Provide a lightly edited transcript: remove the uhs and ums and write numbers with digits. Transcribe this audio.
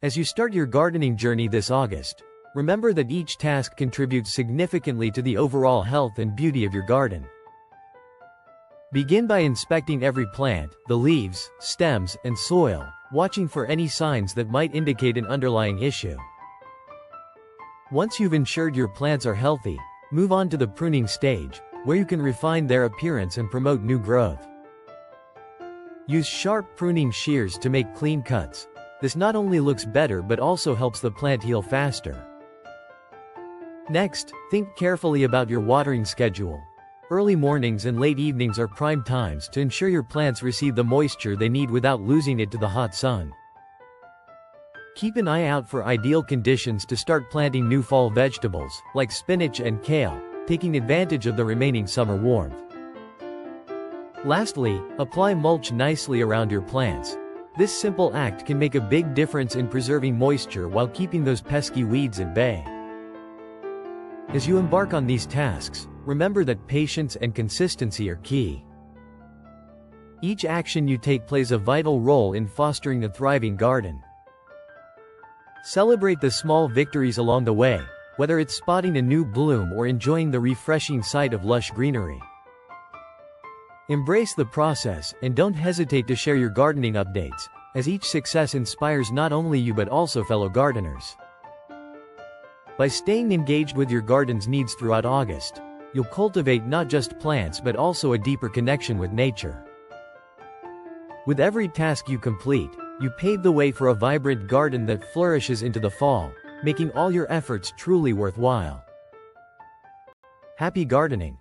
As you start your gardening journey this August, remember that each task contributes significantly to the overall health and beauty of your garden. Begin by inspecting every plant, the leaves, stems, and soil, watching for any signs that might indicate an underlying issue. Once you've ensured your plants are healthy, move on to the pruning stage, where you can refine their appearance and promote new growth. Use sharp pruning shears to make clean cuts. This not only looks better but also helps the plant heal faster. Next, think carefully about your watering schedule. Early mornings and late evenings are prime times to ensure your plants receive the moisture they need without losing it to the hot sun. Keep an eye out for ideal conditions to start planting new fall vegetables, like spinach and kale, taking advantage of the remaining summer warmth. Lastly, apply mulch nicely around your plants. This simple act can make a big difference in preserving moisture while keeping those pesky weeds at bay. As you embark on these tasks, remember that patience and consistency are key. Each action you take plays a vital role in fostering a thriving garden. Celebrate the small victories along the way, whether it's spotting a new bloom or enjoying the refreshing sight of lush greenery. Embrace the process and don't hesitate to share your gardening updates, as each success inspires not only you but also fellow gardeners. By staying engaged with your garden's needs throughout August, you'll cultivate not just plants but also a deeper connection with nature. With every task you complete, you pave the way for a vibrant garden that flourishes into the fall, making all your efforts truly worthwhile. Happy gardening!